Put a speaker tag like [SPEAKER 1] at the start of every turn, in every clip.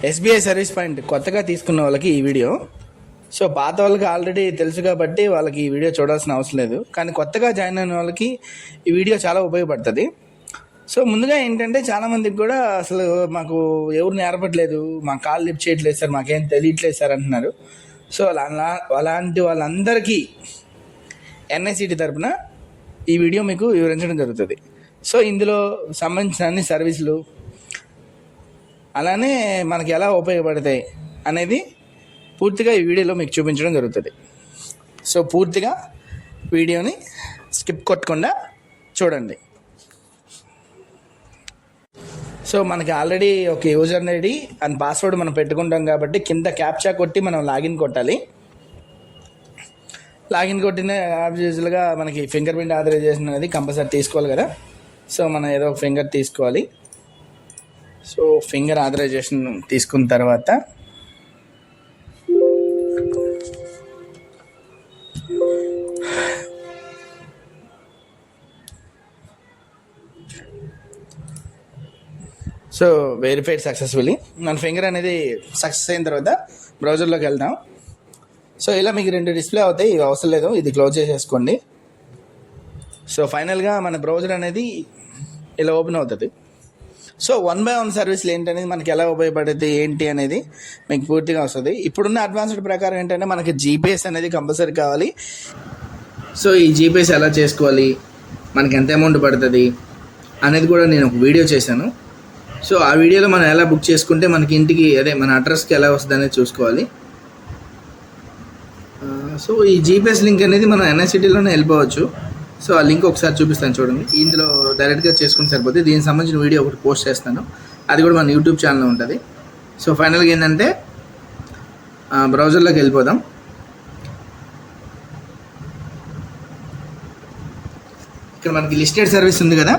[SPEAKER 1] SBI service point కొత్తగా తీసుకున్న వాళ్ళకి ఈ వీడియో. సో పాత వాళ్ళకి ఆల్రెడీ తెలుసు కాబట్టి వాళ్ళకి ఈ వీడియో చూడాల్సిన అవసరం లేదు. కానీ కొత్తగా జాయిన్ అయిన వాళ్ళకి ఈ వీడియో చాలా ఉపయోగపడుతుంది. సో ముందుగా ఏంటంటే చాలామందికి కూడా అసలు మాకు ఎవరు నేర్పట్లేదు, మా కాల్ లిఫ్ట్ చేయట్లేదు సార్, మాకేం తెలియట్లేదు సార్ అంటున్నారు. సో అలాంటి వాళ్ళందరికీ ఎన్ఐసిటి తరపున ఈ వీడియో మీకు వివరించడం జరుగుతుంది. సో ఇందులో సంబంధించిన అన్ని సర్వీసులు అలానే మనకి ఎలా ఉపయోగపడతాయి అనేది పూర్తిగా ఈ వీడియోలో మీకు చూపించడం జరుగుతుంది. సో పూర్తిగా వీడియోని స్కిప్ కొట్టకుండా చూడండి. సో మనకి ఆల్రెడీ ఒక యూజర్ ఐడి అండ్ పాస్వర్డ్ మనం పెట్టుకుంటాం కాబట్టి కింద క్యాప్చా కొట్టి మనం లాగిన్ కొట్టాలి. లాగిన్ కొట్టిన యూజువల్గా మనకి ఫింగర్ ప్రింట్ ఆథరైజేషన్ అనేది కంపల్సరీ తీసుకోవాలి కదా. సో మనం ఏదో ఒక ఫింగర్ తీసుకోవాలి. సో ఫింగర్ ఆథరైజేషన్ తీసుకున్న తర్వాత సో వెరిఫైడ్ సక్సెస్ఫుల్లీ మన ఫింగర్ అనేది సక్సెస్ అయిన తర్వాత బ్రౌజర్లోకి వెళ్దాం. సో ఇలా మీకు 2 డిస్ప్లే అవుతాయి, ఇవి అవసరం లేదు, ఇది క్లోజ్ చేసేసుకోండి. సో ఫైనల్గా మన బ్రౌజర్ అనేది ఇలా ఓపెన్ అవుతుంది. సో 1/1 సర్వీసులు ఏంటనేది మనకి ఎలా ఉపయోగపడుతుంది ఏంటి అనేది మీకు పూర్తిగా వస్తుంది. ఇప్పుడున్న అడ్వాన్స్డ్ ప్రకారం ఏంటంటే మనకి జీపీఎస్ అనేది కంపల్సరీ కావాలి. సో ఈ జీపీఎస్ ఎలా చేసుకోవాలి, మనకి ఎంత అమౌంట్ పడుతుంది అనేది కూడా నేను ఒక వీడియో చేశాను. సో ఆ వీడియోలో మనం ఎలా బుక్ చేసుకుంటే మనకి ఇంటికి మన అడ్రస్కి ఎలా వస్తుంది అనేది చూసుకోవాలి. సో ఈ జీపీఎస్ లింక్ అనేది మనం ఎన్ఐసిటీలోనే వెళ్ళిపోవచ్చు. సో ఆ లింక్ ఒకసారి చూపిస్తాను చూడండి. ఇందులో డైరెక్ట్గా చేసుకుని సరిపోతుంది. దీనికి సంబంధించిన వీడియో ఒకటి పోస్ట్ చేస్తాను, అది కూడా మన యూట్యూబ్ ఛానల్లో ఉంటుంది. సో ఫైనల్గా ఏంటంటే బ్రౌజర్లోకి వెళ్ళిపోదాం. ఇక్కడ మనకి లిస్టెడ్ సర్వీస్ ఉంది కదా,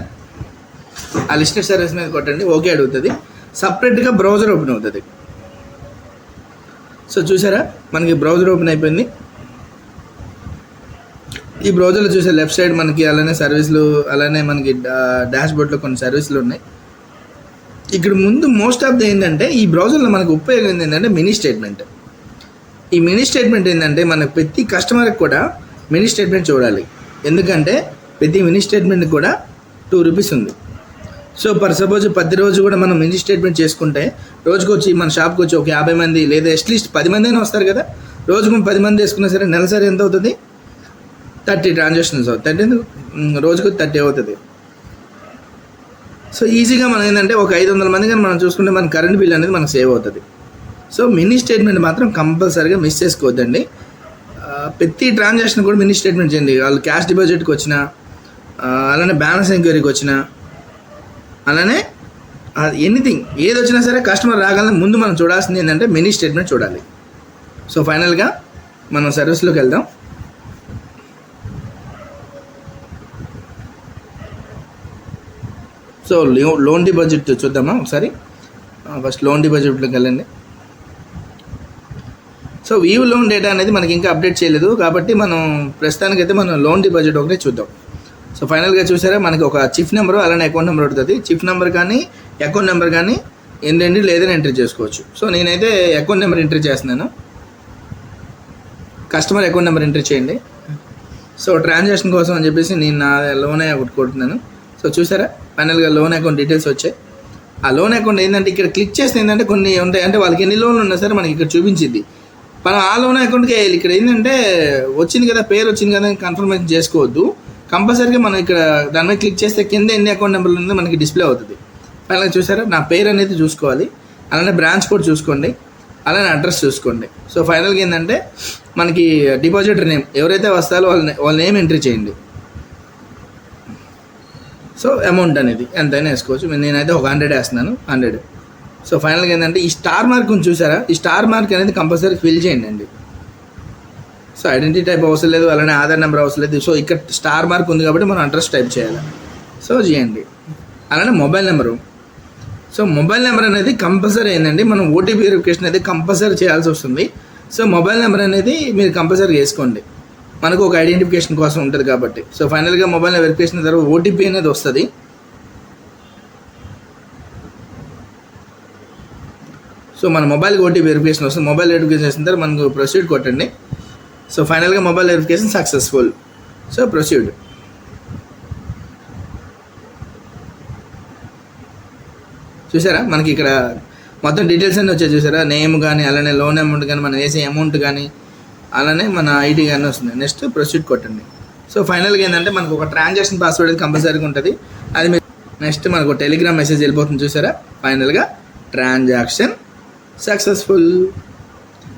[SPEAKER 1] ఆ లిస్టెడ్ సర్వీస్ మీద కొట్టండి, ఓకే అడుగుతుంది. సపరేట్గా బ్రౌజర్ ఓపెన్ అవుతుంది. సో చూసారా మనకి బ్రౌజర్ ఓపెన్ అయిపోయింది. ఈ బ్రౌజర్లో చూసే లెఫ్ట్ సైడ్ మనకి అలానే సర్వీసులు, అలానే మనకి డాష్ బోర్డ్లో కొన్ని సర్వీసులు ఉన్నాయి. ఇక్కడ ముందు మోస్ట్ ఆఫ్ ది ఏంటంటే ఈ బ్రౌజర్లో మనకు ఉపయోగం ఏంటంటే మినీ స్టేట్మెంట్. ఈ మినీ స్టేట్మెంట్ ఏంటంటే మనకు ప్రతి కస్టమర్కి కూడా మినీ స్టేట్మెంట్ చూడాలి. ఎందుకంటే ప్రతి మినీ స్టేట్మెంట్కి కూడా 2 రూపీస్ ఉంది. సో సపోజ్ 10 రోజు కూడా మనం మినీ స్టేట్మెంట్ చేసుకుంటే రోజుకు వచ్చి మన షాప్కి వచ్చి ఒక 50 మంది లేదా అట్లీస్ట్ 10 మంది అయినా వస్తారు కదా. రోజుకు 10 మంది వేసుకున్నా సరే నెలసరి ఎంత అవుతుంది, 30 ట్రాన్సాక్షన్స్ అవుతుంది. రోజుకు 30 అవుతుంది. సో ఈజీగా మనం ఏంటంటే ఒక 500 మంది కానీ మనం చూసుకుంటే మన కరెంట్ బిల్ అనేది మనకు సేవ్ అవుతుంది. సో మినీ స్టేట్మెంట్ మాత్రం కంపల్సరీగా మిస్ చేసుకోవద్దండి. ప్రతి ట్రాన్సాక్షన్ కూడా మినీ స్టేట్మెంట్ చేయండి. వాళ్ళు క్యాష్ డిపాజిట్కి వచ్చినా, అలానే బ్యాలెన్స్ ఎంక్వైరీకి వచ్చినా, అలానే ఎనీథింగ్ ఏది వచ్చినా సరే కస్టమర్ రాగానే ముందు మనం చూడాల్సింది ఏంటంటే మినీ స్టేట్మెంట్ చూడాలి. సో ఫైనల్గా మనం సర్వీస్లోకి వెళ్దాం. సో లోన్ డిపాజిట్ చూద్దామా ఒకసారి. ఫస్ట్ లోన్ డిపాజిట్లోకి వెళ్ళండి. సో వ్యూ లోన్ డేటా అనేది మనకి ఇంకా అప్డేట్ చేయలేదు కాబట్టి మనం ప్రస్తుతానికైతే మనం లోన్ డిపాజిట్ ఒకటే చూద్దాం. సో ఫైనల్గా చూసారా మనకి ఒక చిప్ నెంబర్ అలానే అకౌంట్ నెంబర్ ఉంటుంది. చిప్ నెంబర్ కానీ అకౌంట్ నెంబర్ కానీ ఏంటంటే లేదని ఎంట్రీ చేసుకోవచ్చు. సో నేనైతే అకౌంట్ నెంబర్ ఎంట్రీ చేస్తున్నాను. కస్టమర్ అకౌంట్ నెంబర్ ఎంట్రీ చేయండి. సో ట్రాన్సాక్షన్ కోసం అని చెప్పేసి నేను నా లోన్ అకౌంట్ కొడుతున్నాను. సో చూసారా ఫైనల్గా లోన్ అకౌంట్ డీటెయిల్స్ వచ్చాయి. ఆ లోన్ అకౌంట్ ఏంటంటే ఇక్కడ క్లిక్ చేస్తే ఏంటంటే కొన్ని ఉంటాయి, అంటే వాళ్ళకి ఎన్ని లోన్లు ఉన్నా సరే మనకి ఇక్కడ చూపించింది. మనం ఆ లోన్ అకౌంట్కి వేయాలి. ఇక్కడ ఏంటంటే వచ్చింది కదా, పేరు వచ్చింది కదా అని కన్ఫర్మేషన్ చేసుకోవద్దు. కంపల్సరీగా మనం ఇక్కడ దాని మీద క్లిక్ చేస్తే కింద ఎన్ని అకౌంట్ నెంబర్లు ఉందో మనకి డిస్ప్లే అవుతుంది. ఫైనల్గా చూసారా నా పేరు అనేది చూసుకోవాలి, అలానే బ్రాంచ్ కోడ్ చూసుకోండి, అలానే అడ్రస్ చూసుకోండి. సో ఫైనల్గా ఏంటంటే మనకి డిపాజిటర్ నేమ్ ఎవరైతే వస్తారో వాళ్ళ నేమ్ ఎంట్రీ చేయండి. సో అమౌంట్ అనేది ఎంతైనా వేసుకోవచ్చు. నేనైతే ఒక 100 వేస్తున్నాను, 100. సో ఫైనల్గా ఏంటంటే ఈ స్టార్ మార్క్ ఉంది చూసారా, ఈ స్టార్ మార్క్ అనేది కంపల్సరీ ఫిల్ చేయండి అండి. సో ఐడెంటిటీ టైప్ అవసరం లేదు, అలానే ఆధార్ నెంబర్ అవసరం లేదు. సో ఇక్కడ స్టార్ మార్క్ ఉంది కాబట్టి మనం అడ్రస్ టైప్ చేయాలి. సో చేయండి. అలానే mobile number. So mobile number అనేది కంపల్సరీ ఏంటంటే మనం ఓటీపీ వెరిఫికేషన్ అనేది కంపల్సరీ చేయాల్సి వస్తుంది. సో మొబైల్ నెంబర్ అనేది మీరు కంపల్సరీ వేసుకోండి, మనకు ఒక ఐడెంటిఫికేషన్ కోసం ఉంటుంది కాబట్టి. సో ఫైనల్గా మొబైల్ వెరిఫికేషన్ తర్వాత ఓటీపీ అనేది వస్తుంది. సో మన మొబైల్కి ఓటీపీ వెరిఫికేషన్ వస్తుంది. మొబైల్ వెరిఫికేషన్ చేసిన తర్వాత మనకు ప్రొసీడ్ కొట్టండి. సో ఫైనల్గా mobile verification successful. So proceed. చూసారా మనకి ఇక్కడ మొత్తం డీటెయిల్స్ అన్నీ వచ్చాయి చూసారా, నేమ్ కానీ అలానే లోన్ అమౌంట్ కానీ మనం వేసే అమౌంట్ కానీ అలానే మన ఐడి కానీ వస్తుంది. నెక్స్ట్ ప్రొసీడ్ కొట్టండి. సో ఫైనల్గా ఏంటంటే మనకు ఒక ట్రాన్సాక్షన్ పాస్వర్డ్ అయితే కంపల్సరీగా ఉంటుంది. అది మీరు నెక్స్ట్ మనకు టెలిగ్రామ్ మెసేజ్ వెళ్ళిపోతుంది చూసారా. ఫైనల్గా ట్రాన్సాక్షన్ సక్సెస్ఫుల్.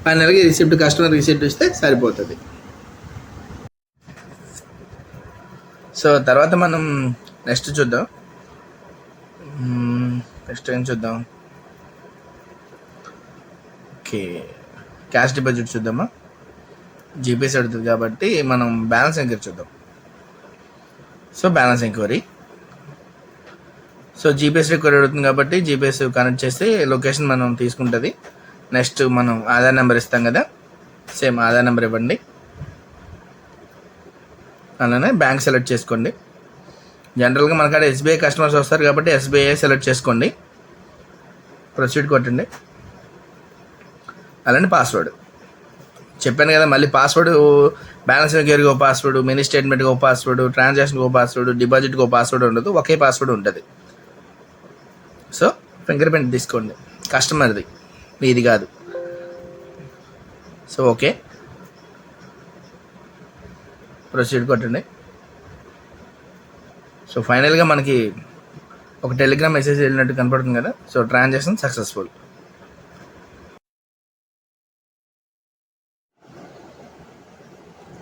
[SPEAKER 1] ఫైనల్గా రిసిప్ట్ కస్టమర్ రిసిప్ట్ ఇస్తే సరిపోతుంది. సో తర్వాత మనం నెక్స్ట్ చూద్దాం. నెక్స్ట్ ఏం చూద్దాం, ఓకే క్యాష్ డిపాజిట్ చూద్దామా. జీపీఎస్ అడుగుతుంది కాబట్టి మనం బ్యాలెన్స్ ఎంక్వైరీ చూద్దాం. So balance enquiry. So GPS రిక్వైరీ అడుగుతుంది కాబట్టి జీపీఎస్ కనెక్ట్ చేస్తే లొకేషన్ మనం తీసుకుంటుంది. నెక్స్ట్ మనం ఆధార్ నెంబర్ ఇస్తాం కదా, సేమ్ ఆధార్ నెంబర్ ఇవ్వండి. అలానే బ్యాంక్ సెలెక్ట్ చేసుకోండి. జనరల్గా మనకాడ ఎస్బీఐ కస్టమర్స్ వస్తారు కాబట్టి ఎస్బీఐ సెలెక్ట్ చేసుకోండి. ప్రొసీడ్ కొట్టండి. అలానే పాస్వర్డ్ చెప్పాను కదా, మళ్ళీ పాస్వర్డ్ బ్యాలెన్స్ ఎంక్వైరీకి ఒక పాస్వర్డ్, మినీ స్టేట్మెంట్కి ఒక పాస్వర్డ్, ట్రాన్సాక్షన్కి ఒక పాస్వర్డ్, డిపాజిట్కి ఒక పాస్వర్డ్ ఉండదు, ఒకే పాస్వర్డ్ ఉంటుంది. సో ఫింగర్ ప్రింట్ తీసుకోండి, కస్టమర్ది మీది కాదు. సో ఓకే ప్రొసీడ్ కొట్టండి. సో ఫైనల్గా మనకి ఒక టెలిగ్రామ్ మెసేజ్ వెళ్ళినట్టు కనపడుతుంది కదా. So transaction successful.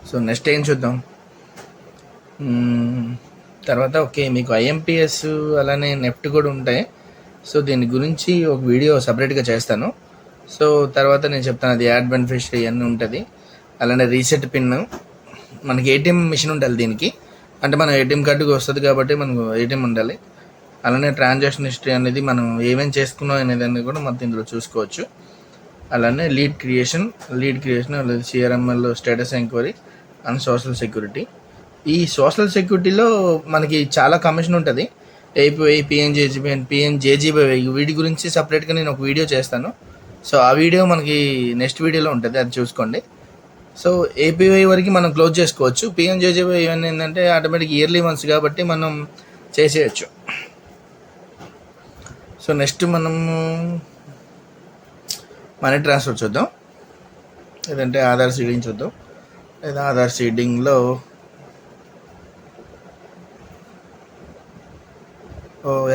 [SPEAKER 1] So next ఏం చూద్దాం. తర్వాత ఓకే మీకు ఐఎంపిఎస్ అలానే నెఫ్ట్ కూడా ఉంటాయి. సో దీని గురించి ఒక వీడియో సపరేట్గా చేస్తాను. సో తర్వాత నేను చెప్తాను, అది యాడ్ బెనిఫిషరీ అన్నీ ఉంటుంది. అలానే రీసెట్ పిన్, మనకి ఏటీఎం మిషన్ ఉండాలి దీనికి, అంటే మనం ఏటీఎం కార్డుకి వస్తుంది కాబట్టి మనకు ఏటీఎం ఉండాలి. అలానే ట్రాన్సాక్షన్ హిస్టరీ అనేది మనం ఏమేమి చేసుకున్నాం అనేది కూడా మొత్తం ఇందులో చూసుకోవచ్చు. అలానే lead creation CRML status enquiry and social security. ఈ సోషల్ సెక్యూరిటీలో మనకి చాలా కమిషన్ ఉంటుంది. ఏపీఐ, పిఎంజేజీబై వీటి గురించి సపరేట్గా నేను ఒక వీడియో చేస్తాను. సో ఆ వీడియో మనకి నెక్స్ట్ వీడియోలో ఉంటుంది, అది చూసుకోండి. సో ఏపీఐ వరకు మనం క్లోజ్ చేసుకోవచ్చు. పిఎంజేజీబై ఇవన్నీ ఏంటంటే ఆటోమేటిక్ ఇయర్లీ వన్స్ కాబట్టి మనం చేసేయచ్చు. సో నెక్స్ట్ మనము మనీ ట్రాన్స్ఫర్ చూద్దాం, లేదంటే ఆధార్ సీడింగ్ చూద్దాం. లేదా ఆధార్ సీడింగ్లో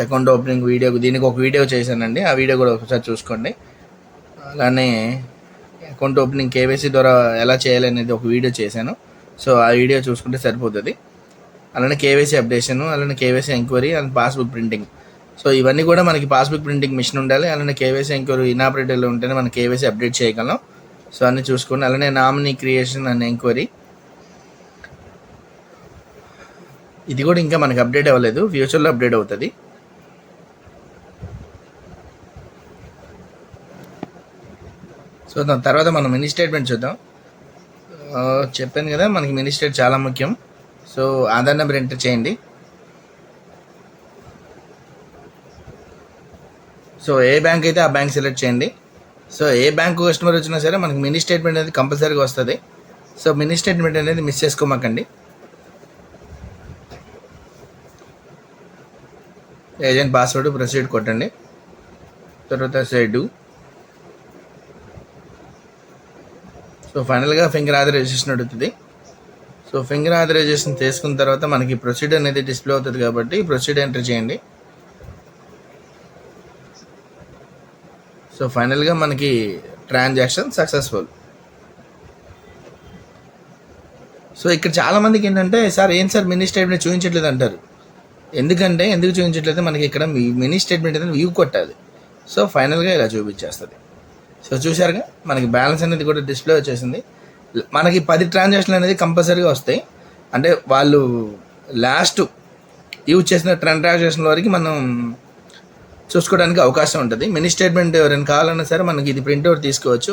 [SPEAKER 1] అకౌంట్ ఓపెనింగ్ వీడియో, దీనికి ఒక వీడియో చేశానండి, ఆ వీడియో కూడా ఒకసారి చూసుకోండి. అలానే అకౌంట్ ఓపెనింగ్ కేవైసీ ద్వారా ఎలా చేయాలనేది ఒక వీడియో చేశాను. సో ఆ వీడియో చూసుకుంటే సరిపోతుంది. అలానే కేవైసీ అప్డేషన్, అలానే KYC enquiry and passbook printing. So ఇవన్నీ కూడా మనకి పాస్బుక్ ప్రింటింగ్ మిషన్ ఉండాలి. అలానే కేవైసీ ఎంక్వైరీ ఇనాపరేటర్లో ఉంటేనే మనం కేవైసీ అప్డేట్ చేయగలం. సో అన్నీ చూసుకోండి. అలానే నామినీ క్రియేషన్ అండ్ ఎంక్వైరీ, ఇది కూడా ఇంకా మనకి అప్డేట్ అవ్వలేదు, ఫ్యూచర్లో అప్డేట్ అవుతుంది. సో దాని తర్వాత మనం మినీ స్టేట్మెంట్ చూద్దాం. చెప్పాను కదా మనకి మినీ స్టేట్ చాలా ముఖ్యం. సో ఆధార్ నెంబర్ ఎంటర్ చేయండి. సో ఏ బ్యాంక్ అయితే ఆ బ్యాంక్ సెలెక్ట్ చేయండి. సో ఏ బ్యాంకు కస్టమర్ వచ్చినా సరే మనకి మినీ స్టేట్మెంట్ అనేది కంపల్సరీగా వస్తుంది. సో మినీ స్టేట్మెంట్ అనేది మిస్ చేసుకోమాకండి. ఏజెంట్ పాస్వర్డ్ ప్రొసీడ్ కొట్టండి. తర్వాత సైడ్. సో ఫైనల్గా ఫింగర్ ఆథరైజేషన్ అడుగుతుంది. సో ఫింగర్ ఆథరైజేషన్ చేసుకున్న తర్వాత మనకి ప్రొసీడ్ అనేది డిస్ప్లే అవుతుంది కాబట్టి ప్రొసీడ్ ఎంటర్ చేయండి. సో ఫైనల్గా మనకి ట్రాన్సాక్షన్ సక్సెస్ఫుల్. సో ఇక్కడ చాలామందికి ఏంటంటే సార్ ఏం సార్ మినీ స్టేట్మెంట్ చూపించట్లేదు అంటారు. ఎందుకు చూపించట్లేదు, మనకి ఇక్కడ మినీ స్టేట్మెంట్ అనేది వ్యూ కొట్టాలి. సో ఫైనల్గా ఇలా చూపించేస్తుంది. సో చూసారుగా మనకి బ్యాలెన్స్ అనేది కూడా డిస్ప్లే వచ్చేసింది. మనకి 10 ట్రాన్సాక్షన్లు అనేది కంపల్సరీగా వస్తాయి. అంటే వాళ్ళు లాస్ట్ యూజ్ చేసిన ట్రాన్సాక్షన్ వరకు మనం చూసుకోవడానికి అవకాశం ఉంటుంది. మినీ స్టేట్మెంట్ ఎవరైనా కావాలన్నా సరే మనకి ఇది ప్రింట్అవుట్ తీసుకోవచ్చు.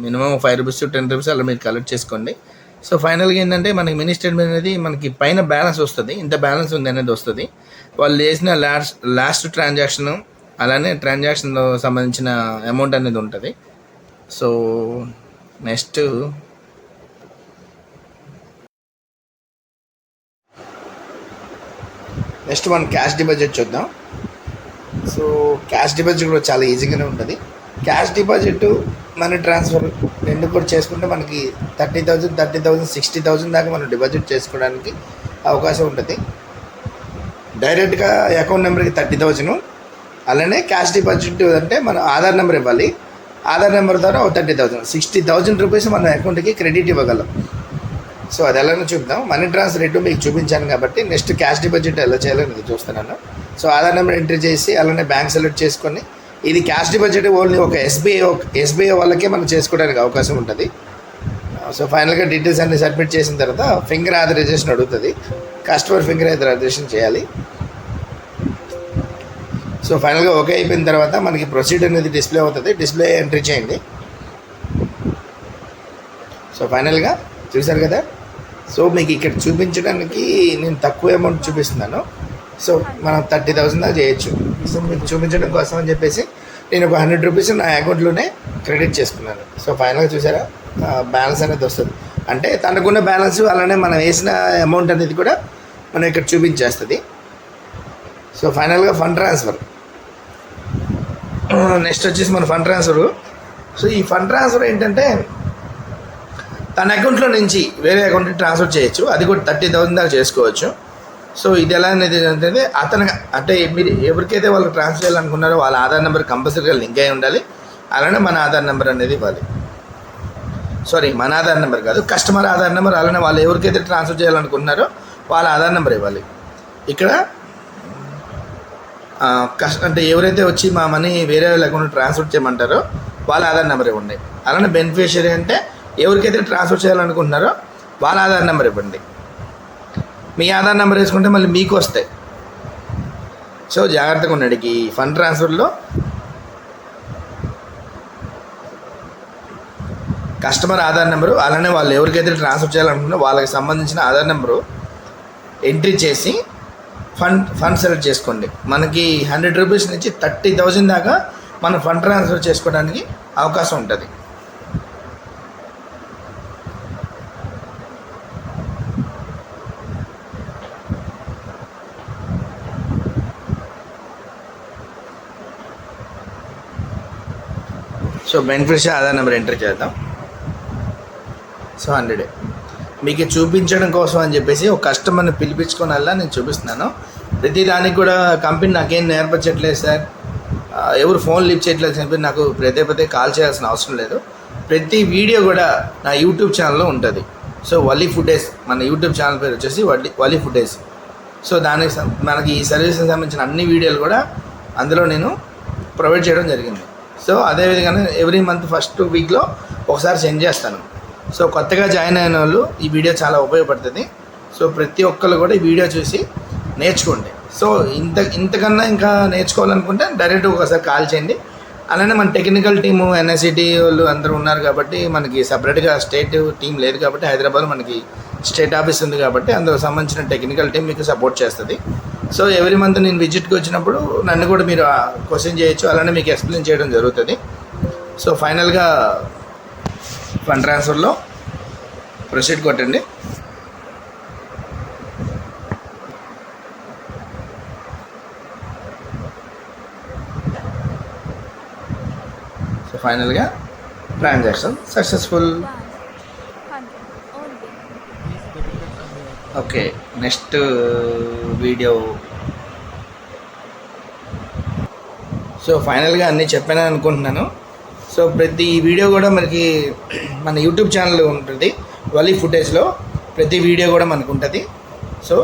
[SPEAKER 1] మినిమం 5 రూపీస్ 10 రూపీస్ అలా మీరు కలెక్ట్ చేసుకోండి. సో ఫైనల్గా ఏంటంటే మనకి మినీ స్టేట్మెంట్ అనేది మనకి పైన బ్యాలెన్స్ వస్తుంది, ఇంత బ్యాలెన్స్ ఉంది అనేది వస్తుంది. వాళ్ళు చేసిన లాస్ట్ ట్రాన్సాక్షన్ అలానే ట్రాన్సాక్షన్లో సంబంధించిన అమౌంట్ అనేది ఉంటుంది. సో నెక్స్ట్ మనం క్యాష్ డిపాజిట్ చూద్దాం. సో క్యాష్ డిపాజిట్ కూడా చాలా ఈజీగానే ఉంటుంది. క్యాష్ డిపాజిట్ మనీ ట్రాన్స్ఫర్ రెండు కూడా చేసుకుంటే మనకి 30,000 60,000 దాకా మనం డిపాజిట్ చేసుకోవడానికి అవకాశం ఉంటుంది. డైరెక్ట్గా అకౌంట్ నెంబర్కి 30,000, అలానే క్యాష్ డిపాజిట్ అంటే మన ఆధార్ నెంబర్ ఇవ్వాలి. ఆధార్ నెంబర్ ద్వారా 30,000 60,000 రూపీస్ మన అకౌంట్కి క్రెడిట్ ఇవ్వగలం. సో అది ఎలానో చూద్దాం. మనీ ట్రాన్స్ఫర్ రేటు మీకు చూపించాను కాబట్టి నెక్స్ట్ క్యాష్ డిపాజిట్ ఎలా చేయాలో నేను చూస్తున్నాను. సో ఆధార్ నెంబర్ ఎంట్రీ చేసి అలానే బ్యాంక్ సెలెక్ట్ చేసుకొని, ఇది క్యాష్ డిపాజిట్ ఓన్లీ ఒక ఎస్బీఐ వాళ్ళకే మనం చేసుకోవడానికి అవకాశం ఉంటుంది. సో ఫైనల్గా డీటెయిల్స్ అన్ని సబ్మిట్ చేసిన తర్వాత ఫింగర్ ఆథరైజేషన్ అడుగుతుంది. కస్టమర్ ఫింగర్ ఆథరైజేషన్ చేయాలి. సో ఫైనల్గా ఓకే అయిపోయిన తర్వాత మనకి ప్రొసీడ్ అనేది డిస్ప్లే అవుతుంది. డిస్ప్లే ఎంట్రీ చేయండి. సో ఫైనల్గా చూశారు కదా. సో మీకు ఇక్కడ చూపించడానికి నేను తక్కువ అమౌంట్ చూపిస్తున్నాను. సో మనం 30,000 దాకా చేయొచ్చు. సో మీకు చూపించడం కోసం అని చెప్పేసి నేను ఒక 100 రూపీస్ నా అకౌంట్లోనే క్రెడిట్ చేసుకున్నాను. సో ఫైనల్గా చూసారా బ్యాలెన్స్ అనేది వస్తుంది. అంటే తనకున్న బ్యాలెన్స్ అలానే మనం వేసిన అమౌంట్ అనేది కూడా మనం ఇక్కడ చూపించేస్తుంది. సో ఫైనల్గా ఫండ్ ట్రాన్స్ఫర్. నెక్స్ట్ వచ్చేసి మన ఫండ్ ట్రాన్స్ఫర్. సో ఈ ఫండ్ ట్రాన్స్ఫర్ ఏంటంటే తన అకౌంట్లో నుంచి వేరే అకౌంట్కి ట్రాన్స్ఫర్ చేయొచ్చు. అది కూడా 30,000 దాకా చేసుకోవచ్చు. సో ఇది ఎలా అనేది అంటే అంటే మీరు ఎవరికైతే వాళ్ళు ట్రాన్స్ఫర్ చేయాలనుకున్నారో వాళ్ళ ఆధార్ నెంబర్ కంపల్సరీగా లింక్ అయి ఉండాలి. అలానే మన ఆధార్ నెంబర్ అనేది ఇవ్వాలి. మన ఆధార్ నెంబర్ కాదు, కస్టమర్ ఆధార్ నెంబర్. అలానే వాళ్ళు ఎవరికైతే ట్రాన్స్ఫర్ చేయాలనుకుంటున్నారో వాళ్ళ ఆధార్ నెంబర్ ఇవ్వాలి. ఇక్కడ అంటే ఎవరైతే వచ్చి మా మనీ వేరే వాళ్ళ అకౌంట్ ట్రాన్స్ఫర్ చేయమంటారో వాళ్ళ ఆధార్ నెంబర్ ఇవ్వండి. అలానే బెనిఫిషియరీ అంటే ఎవరికైతే ట్రాన్స్ఫర్ చేయాలనుకుంటున్నారో వాళ్ళ ఆధార్ నెంబర్ ఇవ్వండి. మీ ఆధార్ నెంబర్ వేసుకుంటే మళ్ళీ మీకు వస్తాయి. సో జాగ్రత్తగా ఉండండి. ఈ ఫండ్ ట్రాన్స్ఫర్లో కస్టమర్ ఆధార్ నెంబరు అలానే వాళ్ళు ఎవరికైతే ట్రాన్స్ఫర్ చేయాలనుకుంటున్నారో వాళ్ళకి సంబంధించిన ఆధార్ నెంబరు ఎంట్రీ చేసి ఫండ్ సెలెక్ట్ చేసుకోండి. మనకి 100 రూపీస్ నుంచి 30,000 దాకా మనం ఫండ్ ట్రాన్స్ఫర్ చేసుకోవడానికి అవకాశం ఉంటుంది. So beneficiary Aadhaar number enter చేద్దాం. సో 100 మీకు చూపించడం కోసం అని చెప్పేసి ఒక కస్టమర్ని పిలిపించుకొని అలా నేను చూపిస్తున్నాను. ప్రతి దానికి కూడా కంపెనీ నాకేం నేర్పించట్లేదు సార్, ఎవరు ఫోన్ లిఫ్ట్ చేయట్లేదు చెప్పి నాకు ప్రతి కాల్ చేయాల్సిన అవసరం లేదు. ప్రతి వీడియో కూడా నా యూట్యూబ్ ఛానల్లో ఉంటుంది. సో వలీ ఫుటేజ్, మన యూట్యూబ్ ఛానల్ పేరు వచ్చేసి వలీ ఫుటేజ్. సో దానికి మనకి ఈ సర్వీస్కి సంబంధించిన అన్ని వీడియోలు కూడా అందులో నేను ప్రొవైడ్ చేయడం జరిగింది. సో అదేవిధంగా ఎవ్రీ మంత్ ఫస్ట్ వీక్లో ఒకసారి సెండ్ చేస్తాను. సో కొత్తగా జాయిన్ అయిన వాళ్ళు ఈ వీడియో చాలా ఉపయోగపడుతుంది. సో ప్రతి ఒక్కళ్ళు కూడా ఈ వీడియో చూసి నేర్చుకోండి. సో ఇంతకన్నా ఇంకా నేర్చుకోవాలనుకుంటే డైరెక్ట్ ఒకసారి కాల్ చేయండి. అలానే మన టెక్నికల్ టీము ఎన్ఐసిటీ వాళ్ళు అందరూ ఉన్నారు కాబట్టి మనకి సపరేట్గా స్టేట్ టీం లేదు కాబట్టి హైదరాబాద్ మనకి స్టేట్ ఆఫీస్ ఉంది కాబట్టి అందులో సంబంధించిన టెక్నికల్ టీం మీకు సపోర్ట్ చేస్తుంది. సో ఎవ్రీ మంత్ నేను విజిట్కి వచ్చినప్పుడు నన్ను కూడా మీరు క్వశ్చన్ చేయొచ్చు, అలానే మీకు ఎక్స్ప్లెయిన్ చేయడం జరుగుతుంది. సో ఫైనల్గా ఫండ్ ట్రాన్స్ఫర్లో ప్రొసీడ్ కొట్టండి. సో ఫైనల్గా transaction successful. Okay, next video. So ఫైనల్గా అన్నీ చెప్పానని అనుకుంటున్నాను. సో ప్రతి వీడియో కూడా మనకి మన యూట్యూబ్ ఛానల్ ఉంటుంది. వలీ ఫుటేజ్లో ప్రతి వీడియో కూడా మనకు ఉంటుంది. సో